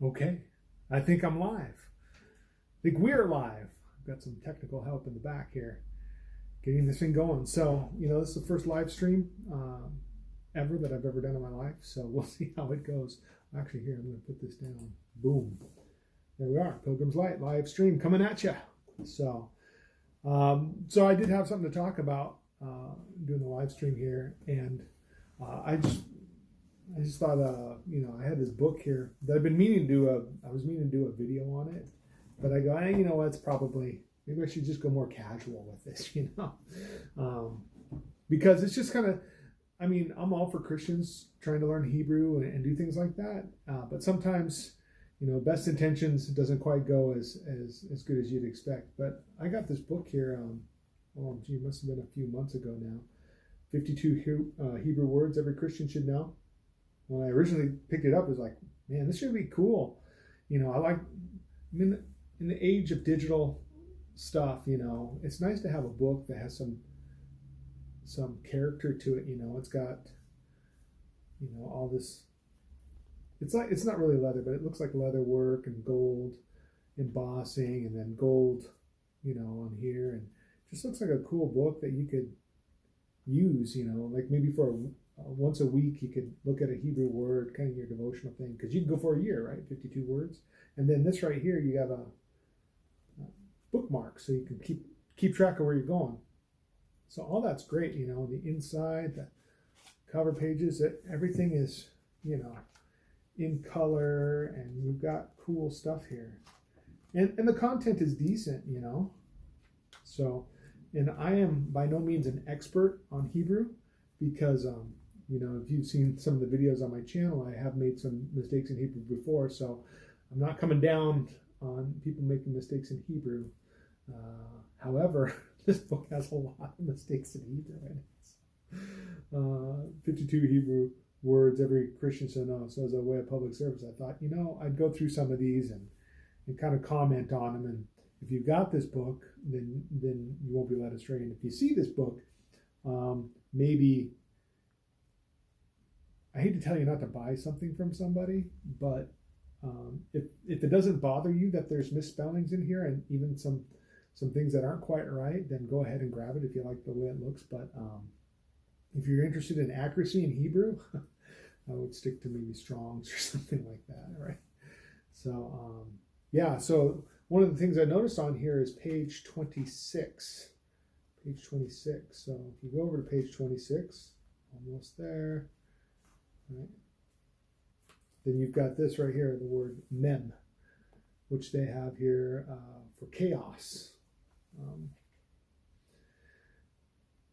Okay, I think I'm live. I think we're live. I've got some technical help in the back here, getting this thing going. So, this is the first live stream ever that I've ever done in my life. So we'll see how it goes. Actually, here, I'm going to put this down. Boom. There we are. Pilgrims live stream coming at you. So I did have something to talk about doing the live stream here, and I just thought, I had this book here that I've been meaning to do I was meaning to do a video on it, but I go, you know what, it's probably, maybe I should just go more casual with this, because it's just kind of, I'm all for Christians trying to learn Hebrew and do things like that, but sometimes, best intentions doesn't quite go as good as you'd expect. But I got this book here, it must have been a few months ago now, 52 Hebrew words every Christian should know. When I originally picked it up, it was like, man, this should be cool. In the age of digital stuff, it's nice to have a book that has some character to it. It's got, all this. It's not really leather, but it looks like leather work and gold embossing, and then gold, on here, and just looks like a cool book that you could use, like maybe for once a week you could look at a Hebrew word, kind of your devotional thing, because you can go for a year, right? 52 words. And then this right here, you got a bookmark, so you can keep track of where you're going. So all that's great, the inside, the cover pages, everything is, in color, and you've got cool stuff here. And the content is decent, So, and I am by no means an expert on Hebrew, because if you've seen some of the videos on my channel, I have made some mistakes in Hebrew before, so I'm not coming down on people making mistakes in Hebrew. However, this book has a lot of mistakes in Hebrew in it. 52 Hebrew words every Christian should know. So as a way of public service, I thought, I'd go through some of these and kind of comment on them. And if you've got this book, then you won't be led astray. And if you see this book, maybe, I hate to tell you not to buy something from somebody, but if it doesn't bother you that there's misspellings in here and even some things that aren't quite right, then go ahead and grab it if you like the way it looks. But if you're interested in accuracy in Hebrew, I would stick to maybe Strong's or something like that, right? So, so one of the things I noticed on here is page 26. Page 26. So if you go over to page 26, almost there, right? Then you've got this right here, the word mem, which they have here for chaos.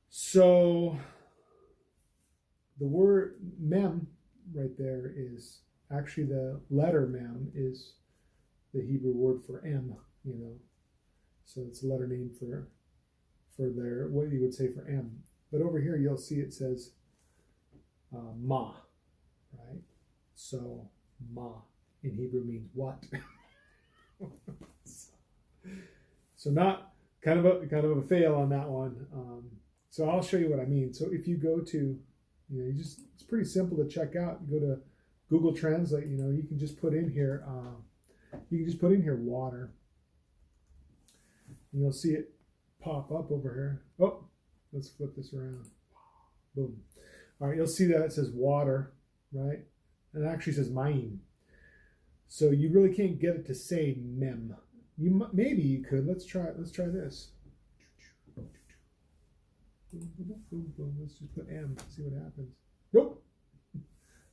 So the word mem right there is actually, the letter mem is the Hebrew word for M, So it's a letter name for their, what you would say for M. But over here you'll see it says ma, right? So ma in Hebrew means what? So not kind of a fail on that one. So I'll show you what I mean. So if you go to, it's pretty simple to check out. You go to Google Translate. You can just put in here. Water, and you'll see it pop up over here. Oh, let's flip this around. Boom. All right, you'll see that it says water, right? And it actually says mayim. So you really can't get it to say mem. Maybe you could. Let's try this. Boom, boom, boom, boom. Let's just put M. See what happens. Nope.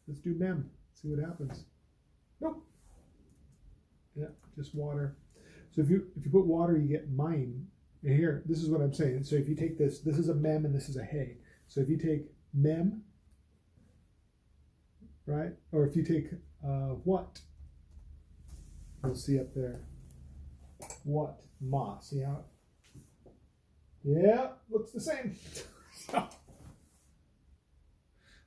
Let's do mem. See what happens. Nope. Yeah, just water. So if you put water, you get mayim. And here, this is what I'm saying. So if you take this is a mem and this is a hey. So if you take mem, right? Or if you take what, you'll see up there. What? Ma. See how? Yeah, looks the same.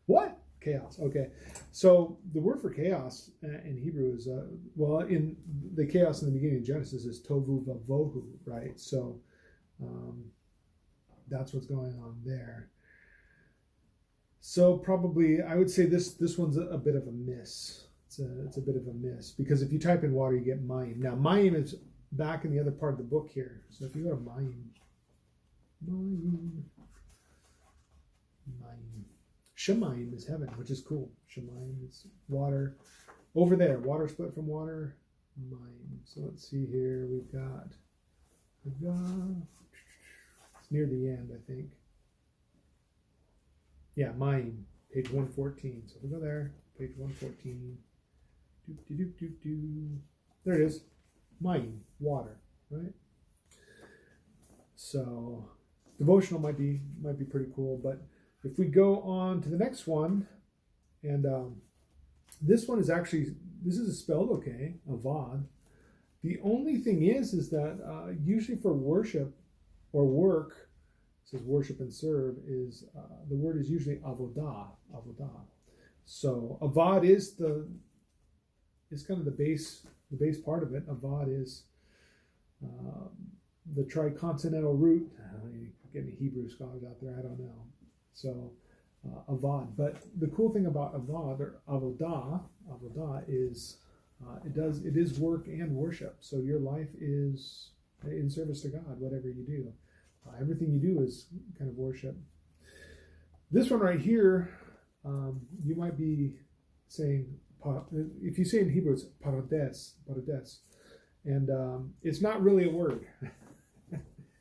What? Chaos. Okay. So the word for chaos in Hebrew is, in the chaos in the beginning of Genesis is tovu vavohu, right? So that's what's going on there. So probably I would say this one's a bit of a miss. it's a bit of a miss, because if you type in water, you get mayim. Now, mayim is back in the other part of the book here. So if you go to mayim, Shemayim is heaven, which is cool. Shemayim is water. Over there, water split from water, mayim. So let's see here. We've got, it's near the end, I think. Yeah, mayim, page 114. So we'll go there, page 114. There it is. Mayim, water, right? So devotional might be pretty cool, but if we go on to the next one, and this one is actually, this is spelled okay, avad. The only thing is that usually for worship or work, it says worship and serve, is the word is usually avodah. So avad is kind of the base part of it. Avad is the tricontinental root. Getting Hebrew scholars out there, I don't know. So avad, but the cool thing about avad or avodah is it is work and worship. So your life is in service to God, whatever you do. Everything you do is kind of worship. This one right here, you might be saying, if you say in Hebrew, it's parades, and it's not really a word.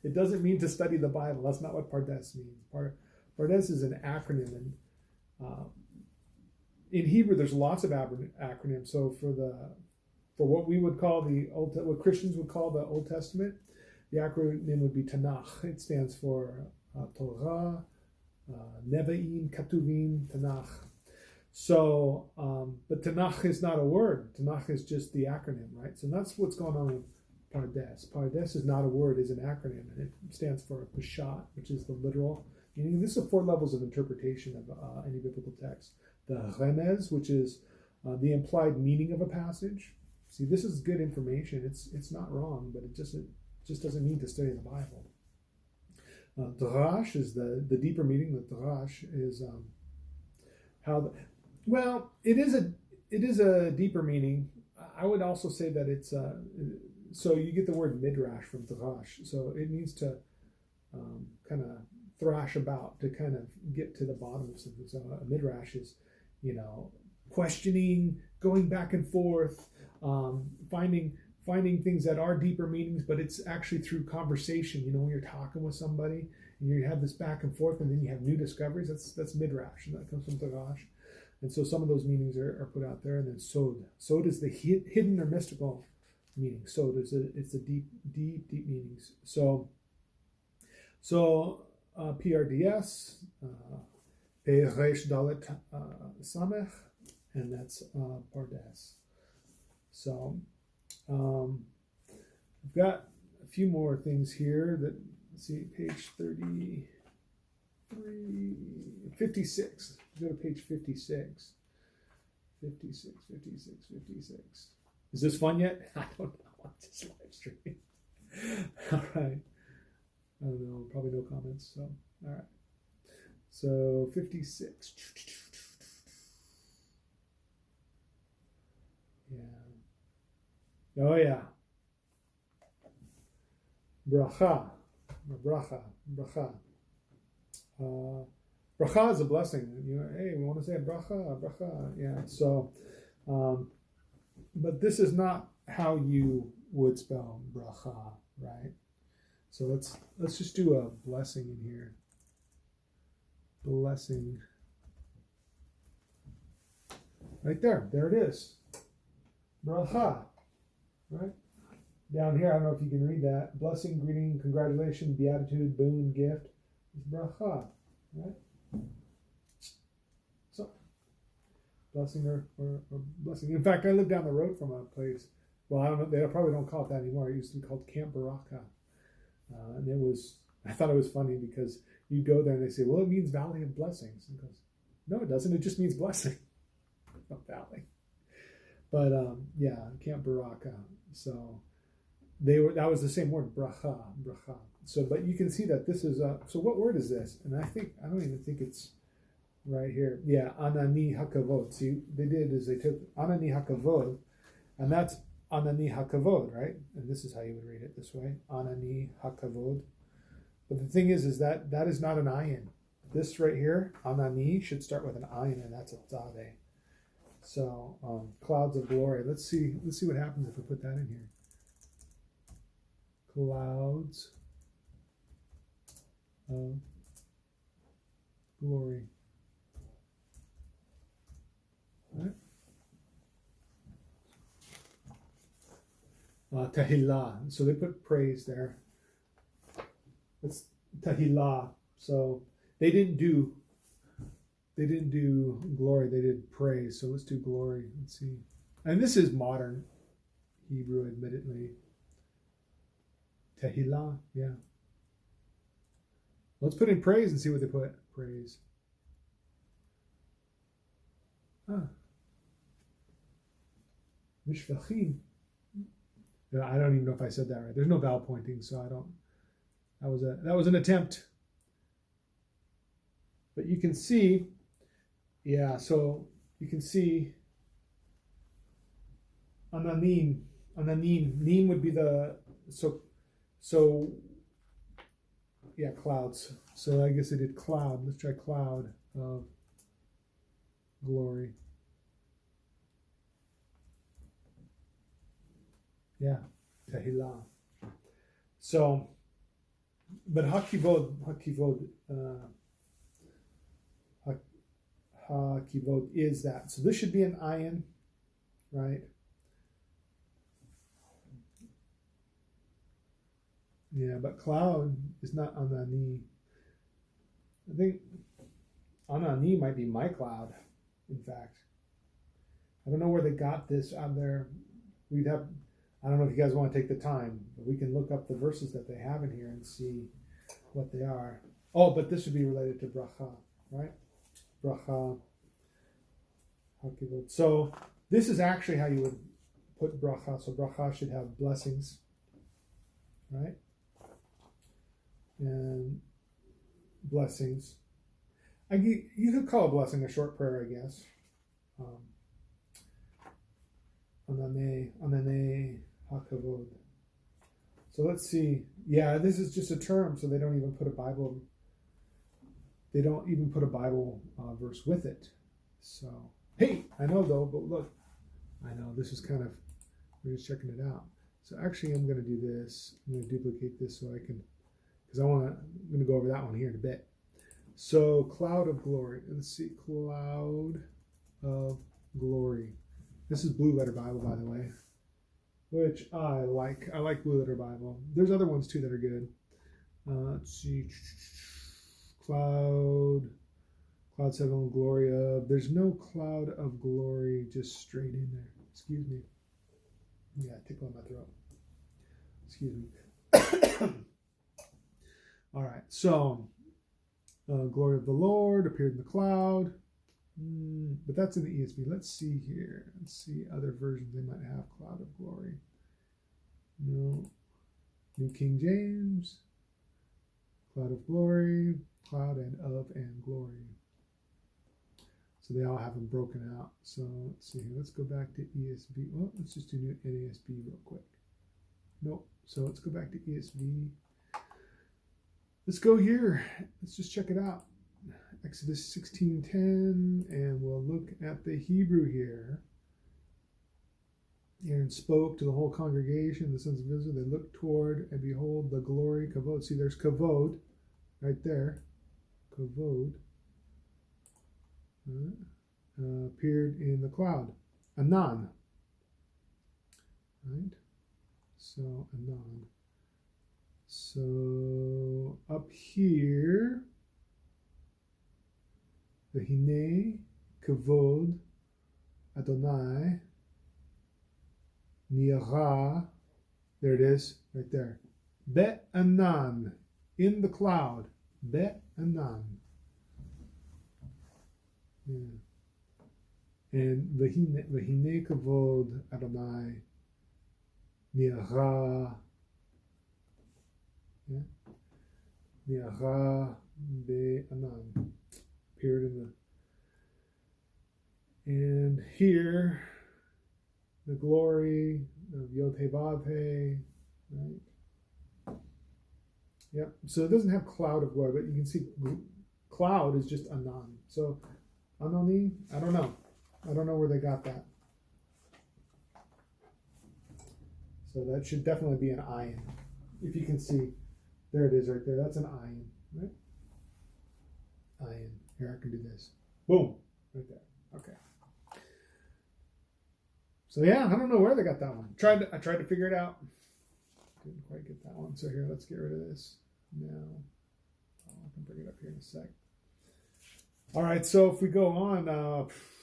It doesn't mean to study the Bible. That's not what pardes means. Pardes is an acronym, and in Hebrew, there's lots of acronyms. So for what we would call what Christians would call the Old Testament, the acronym would be Tanakh. It stands for Torah, Nevi'im, Ketuvim, Tanakh. So, but Tanakh is not a word. Tanakh is just the acronym, right? So that's what's going on with Pardes. Pardes is not a word; it's an acronym, and it stands for Peshat, which is the literal meaning. This is 4 levels of interpretation of any biblical text. The Remez, which is the implied meaning of a passage. See, this is good information. It's not wrong, but it just doesn't mean to study the Bible. Drash is the deeper meaning. The Drash is it is a deeper meaning. I would also say that it's so you get the word midrash from Drash. So it means to kind of thrash about, to kind of get to the bottom of something. So a midrash is, questioning, going back and forth, finding things that are deeper meanings, but it's actually through conversation. When you're talking with somebody and you have this back and forth, and then you have new discoveries. That's midrash, and that comes from Drash. And so some of those meanings are put out there. And then sod. Sod is the hidden or mystical meaning. Sod is it's the deep meanings. So PRDS, Peresh Dalet Samech, and that's Pardes. So I've got a few more things here that, let's see, page 56. Go to page 56. 56. Is this fun yet? I don't know. It's just live streaming. All right. I don't know. Probably no comments. So, all right. So 56. Yeah. Oh yeah. Bracha. Bracha is a blessing. Hey, we want to say bracha. Yeah. So, but this is not how you would spell bracha, right? So let's just do a blessing in here. Blessing. Right there. There it is. Bracha. Right? Down here, I don't know if you can read that. Blessing, greeting, congratulation, beatitude, boon, gift. It's bracha. Right? So, blessing or blessing. In fact, I live down the road from a place. Well, I don't know. They probably don't call it that anymore. It used to be called Camp Baraka. And I thought it was funny because you go there and they say, well, it means Valley of Blessings. And it goes, no, it doesn't. It just means blessing. Not valley. But yeah, Camp Baraka. So that was the same word, bracha. So, but you can see that this is so what word is this? And I don't even think it's right here. Yeah, Anani Hakavod. See, they did is they took Anani Hakavod, and that's Anani Hakavod, right? And this is how you would read it this way, Anani Hakavod. But the thing is that that is not an ayin. This right here, Anani, should start with an ayin, and that's a tzadeh. So clouds of glory. Let's see what happens if we put that in here. Clouds of glory. Right? Tehillah. So they put praise there. It's Tehillah. So they didn't do glory, they did praise. So let's do glory. Let's see. And this is modern Hebrew, admittedly. Tehillah, yeah. Let's put in praise and see what they put. Praise. Mishvachim. I don't even know if I said that right. There's no vowel pointing, so I don't. That was an attempt. But you can see, yeah. So you can see ananim. Neem would be the so yeah, clouds. So I guess I did cloud. Let's try cloud of glory. Yeah, Tehillah. So, but Hakivod is that. So this should be an ayin, right? Yeah, but cloud is not Anani. I think Anani might be my cloud, in fact. I don't know where they got this out there. I don't know if you guys want to take the time, but we can look up the verses that they have in here and see what they are. Oh, but this would be related to bracha, right? Bracha. So this is actually how you would put bracha. So bracha should have blessings, right? And blessings. You could call a blessing a short prayer, I guess. Anane hakavod. So let's see. Yeah, this is just a term, so they don't even put a Bible. They don't even put a Bible verse with it. So hey, I know though, but look, I know this is kind of. We're just checking it out. So actually, I'm going to do this. I'm going to duplicate this so I can, because I'm going to go over that one here in a bit. So cloud of glory. Let's see, cloud of glory. This is Blue Letter Bible, by the way, which I like. I like Blue Letter Bible. There's other ones too that are good. Let's see. Cloud 7 glory of. There's no cloud of glory just straight in there. Excuse me. Yeah, tickle in my throat. Excuse me. All right. So, glory of the Lord appeared in the cloud. But that's in the ESV. Let's see here. Let's see other versions. They might have cloud of glory. No. New King James. Cloud of glory. Cloud and of and glory. So they all have them broken out. So let's see here. Let's go back to ESV. Well, let's just do NASB real quick. Nope. So let's go back to ESV. Let's go here. Let's just check it out. Exodus 16:10, and we'll look at the Hebrew here. Aaron spoke to the whole congregation, the sons of Israel. They looked toward, and behold, the glory, kavod. See, there's kavod right there. Kavod appeared in the cloud. Anan. Right? So, anan. So, up here, Vehine kavod Adonai Niara. There it is, right there. Be'anan, in the cloud. Be'anan. Yeah. And Vehine kavod Adonai Niara. Yeah. Niara be'anan. Appeared in the And here, the glory of Yod He Vav He, right? Yep. So it doesn't have cloud of glory, but you can see cloud is just Anan. So Anani, I don't know. I don't know where they got that. So that should definitely be an ayin. If you can see, there it is right there. That's an ayin, right? Ayin. Here, I can do this. Boom. Right there. Okay. So yeah, I don't know where they got that one. I tried to figure it out. Didn't quite get that one. So here, let's get rid of this now. I can bring it up here in a sec. All right, so if we go on,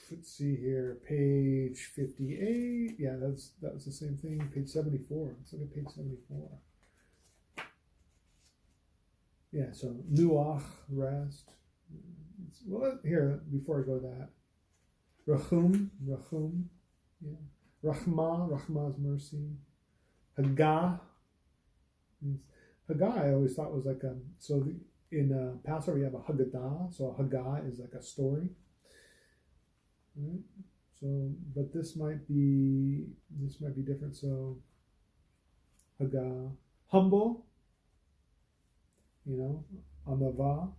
let's see here, page 58. Yeah, that was the same thing. Page 74. Let's look at page 74. Yeah, so nuach, rest. Well, here, before I go to that, rachum, yeah, rachma is mercy. Hagah, Hagah I always thought was like in Passover you have a Haggadah, so a Hagah is like a story. Right? So, but this might be different. So Hagah, humble, Amava.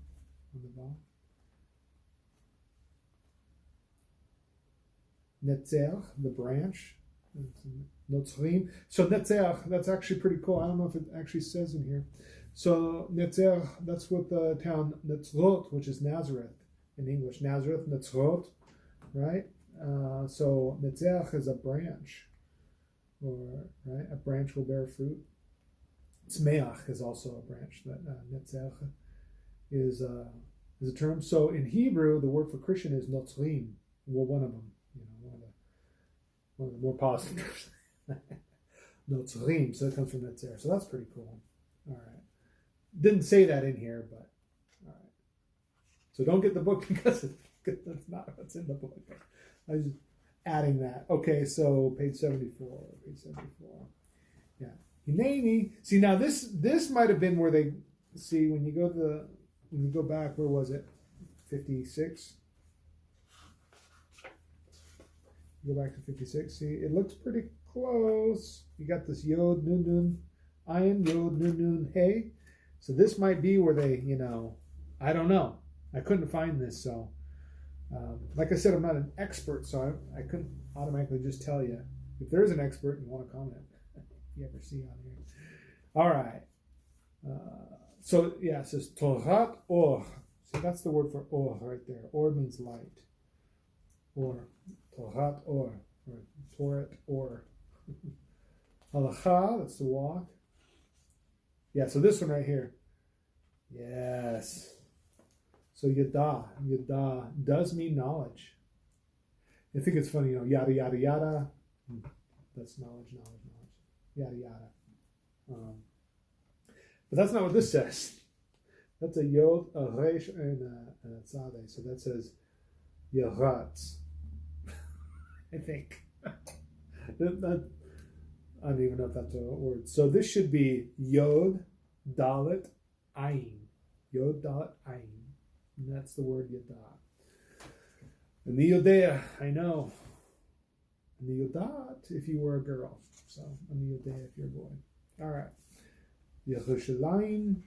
Netzer, the branch. Notzrim. So Netzer, that's actually pretty cool. I don't know if it actually says in here. So Netzer, that's what the town Netzrot, which is Nazareth in English. Nazareth, Netzrot, right? So Netzer is a branch, right? A branch will bear fruit. Tzmeach is also a branch. That Netzer is a term. So in Hebrew, the word for Christian is Notzrim. Well, one of them. One of the more positive terms. Notzrim, so it comes from Netzer. So that's pretty cool. All right. Didn't say that in here, but all right. So don't get the book because that's not what's in the book. I was just adding that. Okay, so page 74. Page 74. Yeah. Hineni. See, now this might have been where they see when you go back, where was it? 56. Go back to 56. See, it looks pretty close. You got this Yod, Nun, Nun, Ayin, Yod, Nun, Nun, Hey. So this might be where they, I don't know. I couldn't find this. So, like I said, I'm not an expert, so I couldn't automatically just tell you. If there is an expert and you want to comment, if you ever see on here. All right. So, yeah, it says Torat Or. So that's the word for Or right there. Or means light. Or. Torat Or Torat Or. Halacha, that's the walk. Yeah, so this one right here. Yes. So Yada does mean knowledge. I think it's funny, yada, yada, yada. That's knowledge. Yada, yada. But that's not what this says. That's a Yod, a Resh, and a Tzadeh. So that says Yeratz. I think. I don't even know if that's a word. So this should be Yod, Dalet, Ayin. Yod, Dalet, Ayin. And that's the word Yada. And the Yodea, I know. And the Yodat if you were a girl. So, and the Yodea if you're a boy. All right. Yerushalayim.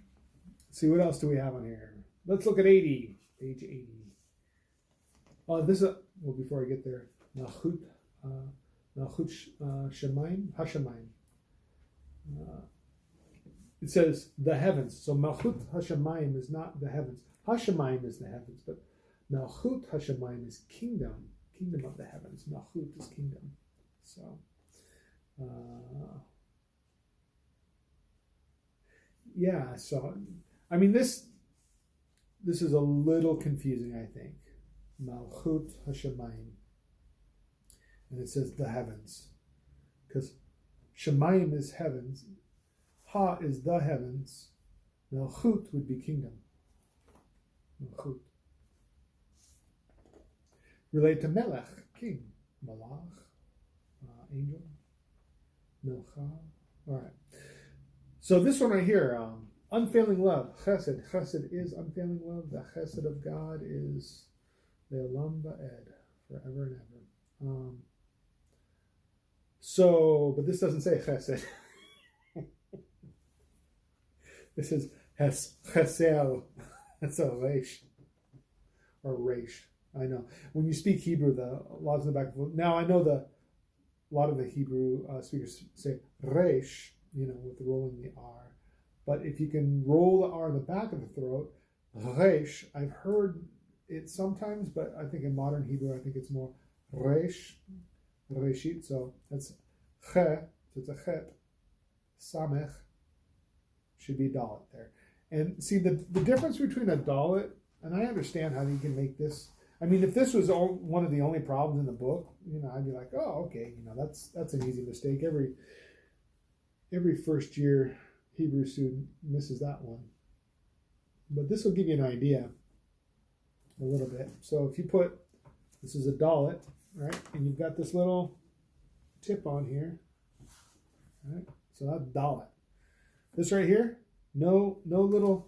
See, what else do we have on here? Let's look at 80. Page 80. Oh, this is, before I get there. Malchut Shemaim, Hashemayim. It says the heavens. So Malchut Hashemayim is not the heavens. Hashemayim is the heavens, but Malchut Hashemayim is kingdom of the heavens. Malchut is kingdom. So, yeah. So, I mean, this is a little confusing, I think. Malchut Hashemayim. And it says the heavens. Because Shemayim is heavens. Ha is the heavens. Malchut would be kingdom. Malchut. Relate to Melech, king. Malach, angel. Melcha. All right. So this one right here, unfailing love. Chesed. Chesed is unfailing love. The chesed of God is Le'olam Va'ed. forever and ever. But this doesn't say chesed. This is chesel. That's a reish. Or reish. I know. When you speak Hebrew, the laws in the back. Now I know a lot of the Hebrew speakers say reish, with rolling the R. But if you can roll the R in the back of the throat, reish, I've heard it sometimes, but I think in modern Hebrew, I think it's more reish, reishit. So that's che, so it's a chet, samech, should be dalet there. And see, the difference between a dalet, and I understand how you can make this. I mean, if this was one of the only problems in the book, I'd be like, oh, okay, that's an easy mistake. Every first year Hebrew student misses that one. But this will give you an idea a little bit. So if you put, this is a dalet, right? And you've got this little tip on here, right? So that's dalet. This right here, no little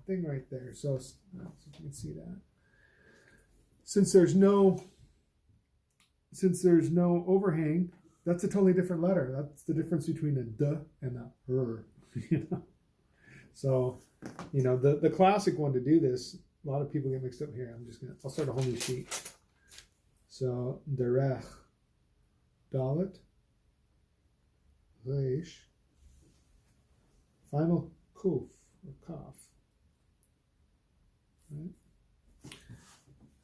thing right there. So if you can see that. Since there's no overhang, that's a totally different letter. That's the difference between a d and a r. So, the classic one to do this, a lot of people get mixed up here. I'll start a whole new sheet. So, derech, dalet, reish, final kuf, or kaf.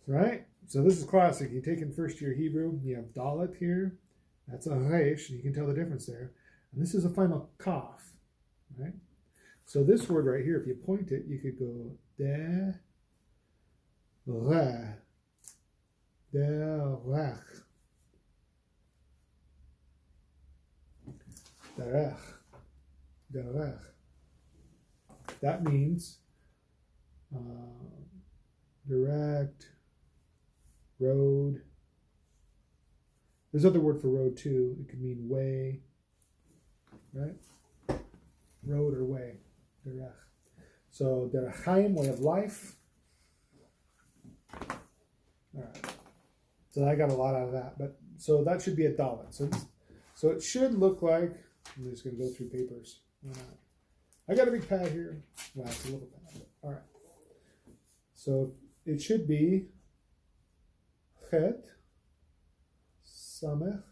Right? So this is classic. You take in first year Hebrew, you have dalet here. That's a reish, and you can tell the difference there. And this is a final kaf, right? So this word right here, if you point it, you could go derech, derech. That means direct, road. There's other word for road too. It could mean way, right? Road or way, derech. So derech chaim, way of life. All right. So I got a lot out of that, but so that should be a dalet. So it should look like. I'm just going to go through papers. I got a big pad here. Well, it's a little pad. All right. So it should be chet, samech,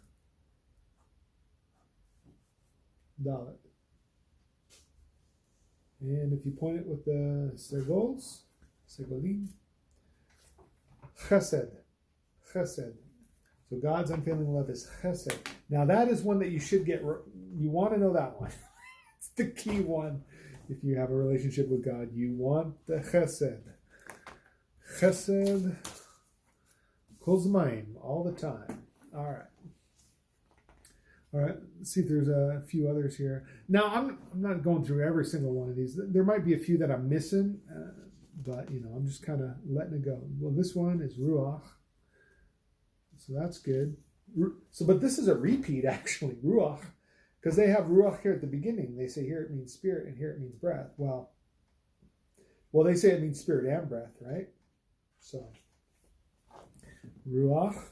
dalet. And if you point it with the segolim, chesed. So God's unfailing love is chesed. Now that is one that you should get. You want to know that one. It's the key one. If you have a relationship with God, you want the chesed. Chesed, kol zmayim, all the time. All right. Let's see if there's a few others here. Now I'm not going through every single one of these. There might be a few that I'm missing, but I'm just kind of letting it go. Well, this one is ruach, so that's good. But this is a repeat actually, ruach, because they have ruach here at the beginning. They say here it means spirit and here it means breath. Well, they say it means spirit and breath, right? So, ruach,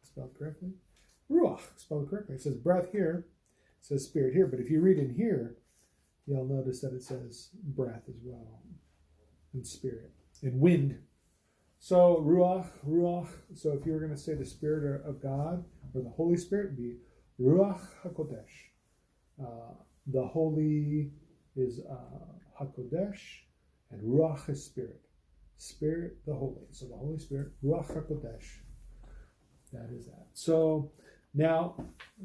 spelled correctly. Ruach, spelled correctly. It says breath here, it says spirit here, but if you read in here, you'll notice that it says breath as well, and spirit, and wind. So, ruach. So if you were going to say the Spirit of God, or the Holy Spirit, it'd be ruach hakodesh. The Holy is hakodesh, and ruach is spirit. Spirit, the Holy. So the Holy Spirit, ruach hakodesh. That is that. So now,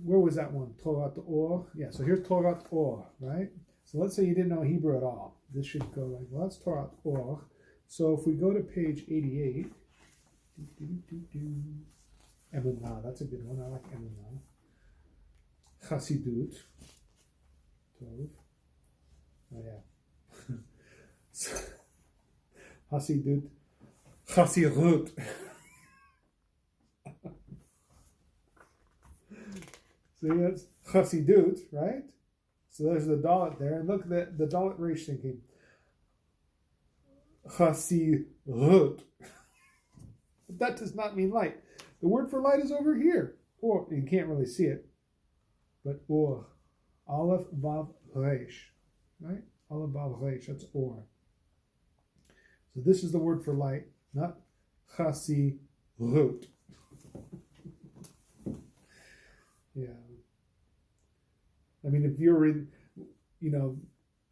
where was that one? Torat or. Yeah, so here's Torat or, right? So let's say you didn't know Hebrew at all. This should go like, well, that's Torat or. So if we go to page 88, Emunah, that's a good one. I like Emunah. Chasidut. Tov. Oh yeah. Hasidut. Chasirut. See, that's Chasidut, right? So there's the dalet there. And look, the dalet reish thinking. Chasirut. But that does not mean light. The word for light is over here. Or, you can't really see it. But or. Aleph, Vav, Resh. Right? Aleph, Vav, Resh. That's or. So this is the word for light, not chasi rut. Yeah. I mean, if you're reading,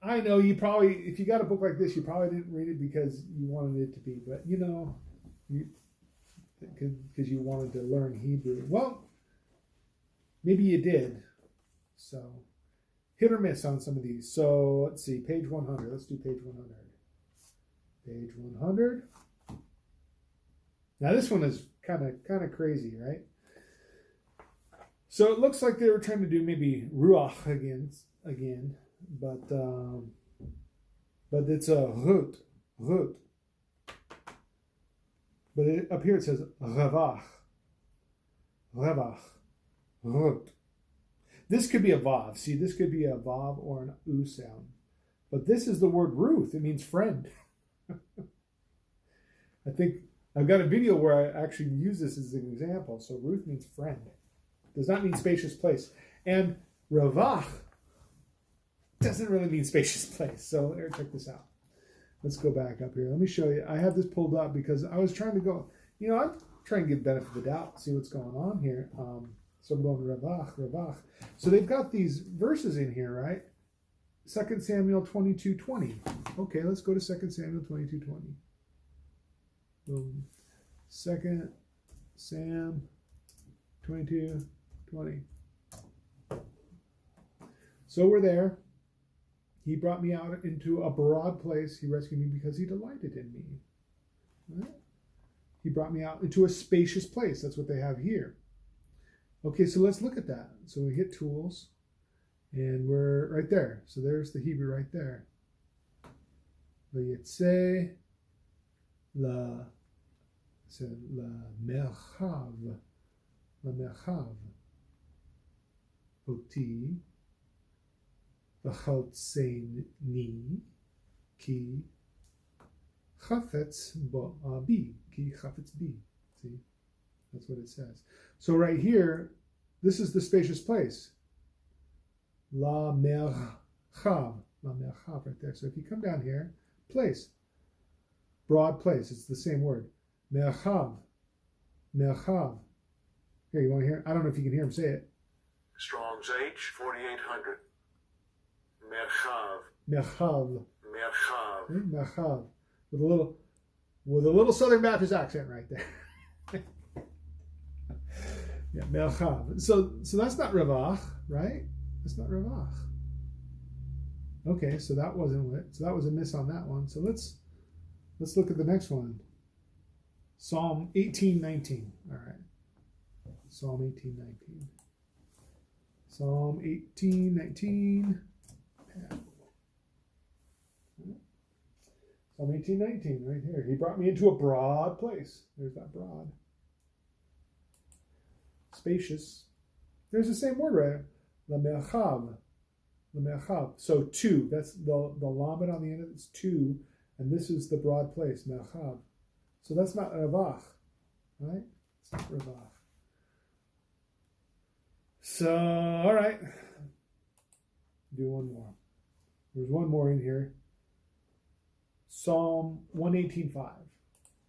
I know you probably, if you got a book like this, you probably didn't read it because you wanted it to be, but because you wanted to learn Hebrew. Well, maybe you did. So, hit or miss on some of these. So, let's see, page 100. Let's do page 100. Page 100. Now, this one is kind of crazy, right? So, it looks like they were trying to do maybe Ruach again, but it's a Rut. But up here it says Ravach, Rut. This could be a Vav. See, this could be a Vav or an U sound. But this is the word Ruth. It means friend. I think I've got a video where I actually use this as an example. So Ruth means friend. Does not mean spacious place. And Ravach doesn't really mean spacious place. So check this out. Let's go back up here. Let me show you. I have this pulled up because I was trying to go, I'm trying to give benefit of the doubt, see what's going on here. So I'm going Ravach. So they've got these verses in here, right? 2 Samuel 22:20. Okay, let's go to 2 Samuel 22:20. Boom. 2 Sam 22:20. So we're there. He brought me out into a broad place. He rescued me because he delighted in me. Right? He brought me out into a spacious place. That's what they have here. Okay, so let's look at that. So we hit tools, and we're right there. So there's the Hebrew right there. Vayetze la merchav. La merchav. Oti. V'chaltzeini ki chafetz bi. Ki chafetz bi. See? That's what it says. So right here, this is the spacious place. La merchav. La merchav right there. So if you come down here, place. Broad place. It's the same word. Merchav. Merchav. Here, you want to hear? I don't know if you can hear him say it. Strong's H, 4800. Merchav. Merchav. Merchav. Merchav. With a little Southern Baptist accent right there. Yeah, Merchav. So that's not Ravach, right? That's not Ravach. Okay, so that wasn't it. So that was a miss on that one. So let's look at the next one. Psalm 18:19. All right. Psalm 18:19. Psalm 18:19. Psalm 18:19 right here. He brought me into a broad place. There's that broad. Spacious. There's the same word, right? La merchav. La merchav. So two. That's the lamed on the end of it's two. And this is the broad place, merchav. So that's not ravach, right? It's not ravach. So, all right. Do one more. There's one more in here. Psalm 118:5.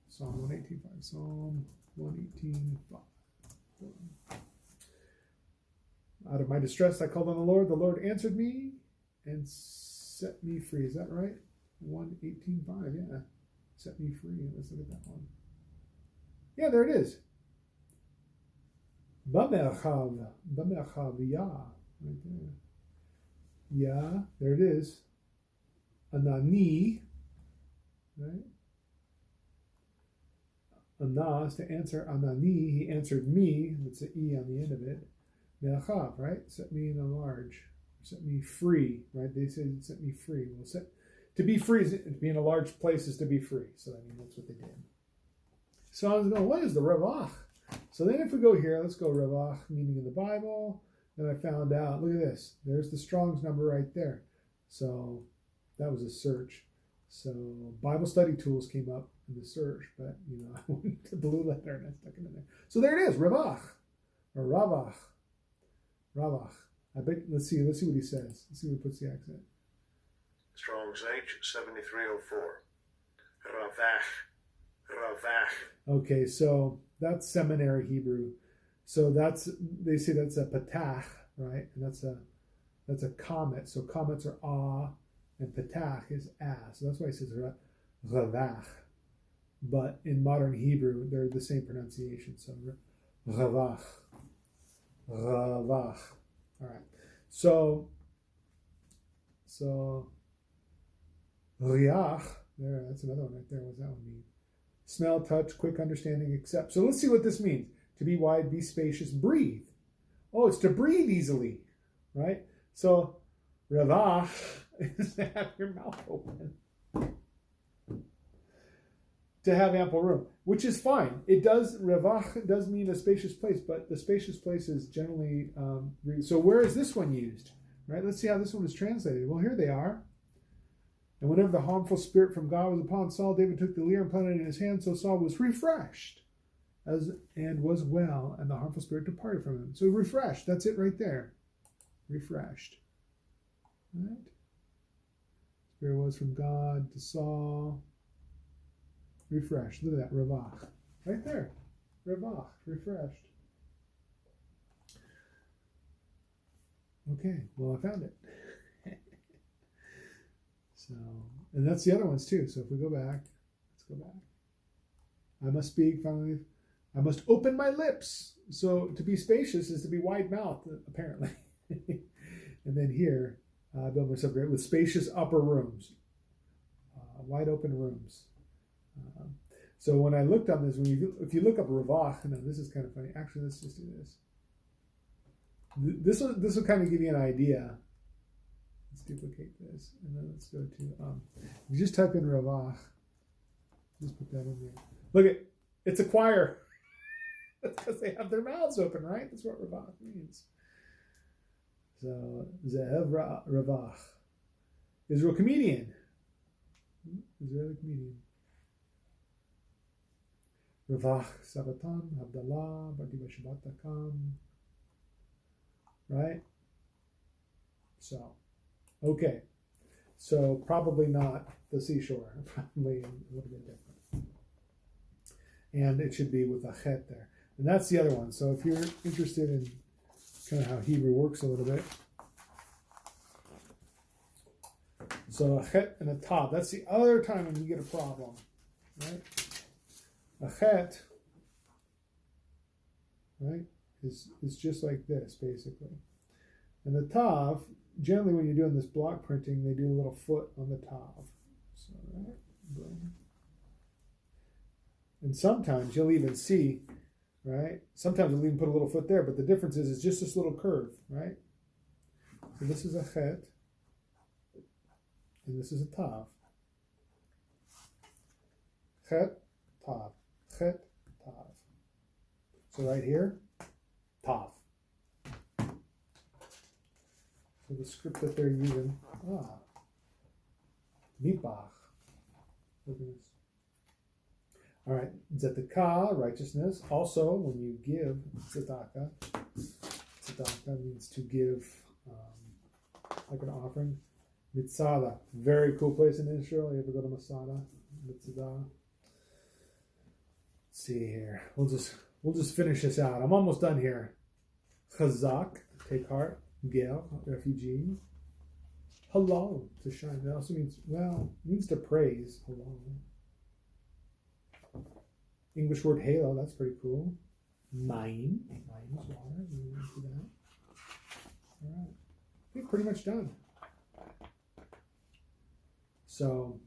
Psalm 118:5. Psalm 118:5. Out of my distress, I called on the Lord. The Lord answered me and set me free. Is that right? 118:5. Yeah. Set me free. Let's look at that one. Yeah, there it is. B'merchav, yeah, right there. Yeah, there it is. Anani, right? Anas, to answer Anani, he answered me. That's an E on the end of it. Merchav, right? Set me in a large. Set me free, right? They said set me free. Well, to be free, to be in a large place is to be free. So, I mean, that's what they did. So I was going, what is the Ravach? So then if we go here, let's go Ravach, meaning in the Bible. Then I found out, look at this. There's the Strong's number right there. So that was a search. So Bible study tools came up. in the search, but I went to blue letter and I stuck it in there. So there it is, Ravach or Ravach. Ravach. I bet. Let's see what he says. Let's see what he puts the accent. Strong's H 7304. Ravach. Okay, so that's seminary Hebrew. So they say that's a patach, right? And that's a comet. So comets are ah, and patach is ah. So that's why it says ravach. But in modern Hebrew, they're the same pronunciation. So ravach, ravach. All right. So riach. There, that's another one right there. What does that one mean? Smell, touch, quick understanding, accept. So let's see what this means. To be wide, be spacious, breathe. Oh, it's to breathe easily, right? So, ravach is to have your mouth open. To have ample room, which is fine. Ravach does mean a spacious place, but the spacious place is generally, so where is this one used? Right? Let's see how this one is translated. Well, here they are. And whenever the harmful spirit from God was upon Saul, David took the lyre and planted it in his hand, so Saul was refreshed and was well, and the harmful spirit departed from him. So refreshed, that's it right there. Refreshed. Right? Spirit was from God to Saul. Refreshed. Look at that. Ravach. Right there. Ravach. Refreshed. Okay. Well, I found it. So, and that's the other ones too. So if we go back, let's go back. I must speak finally. I must open my lips. So to be spacious is to be wide-mouthed, apparently. And then here, I build myself great with spacious upper rooms, wide open rooms. So when I looked on this, if you look up Ravach, no, this is kind of funny. Actually, let's just do this. This will kind of give you an idea. Let's duplicate this, and then let's go to. You just type in Ravach. Just put that in there. Look at it's a choir. That's because they have their mouths open, right? That's what Ravach means. So Ze'ev Ravach, Israel comedian. Israeli comedian. Ravach Sabatan Abdallah Batiba Shabbat Takam. Right? So, okay. So probably not the seashore. Probably a little bit different. And it should be with a chet there. And that's the other one. So if you're interested in kind of how Hebrew works a little bit. So a chet and a tav. That's the other time when you get a problem. Right? A chet, right, is just like this, basically. And the tav, generally when you're doing this block printing, they do a little foot on the tav. So, right, boom. And sometimes you'll even see, right, sometimes you'll even put a little foot there, but the difference is it's just this little curve, right? So this is a chet, and this is a tav. Chet, tav. Chet, tav. So right here, tav. So the script that they're using, mipach. Look at this. All right, tzedakah, righteousness. Also, when you give tzedakah, tzedakah means to give like an offering. Mitzada, very cool place in Israel. You ever go to Masada? Mitzada. Let's see here. We'll just finish this out. I'm almost done here. Chazak, take heart. Gel, refugee. Halal, to shine. It also means to praise. Halal. English word halo, that's pretty cool. Mine is water. We went through that. All right. I think pretty much done. So,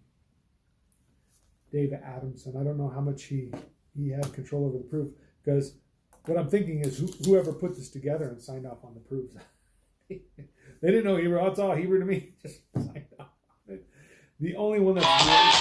David Adamson, I don't know how much he had control over the proof, because what I'm thinking is whoever put this together and signed off on the proofs. They didn't know Hebrew. Oh, it's all Hebrew to me. Just signed off on it. The only one that's really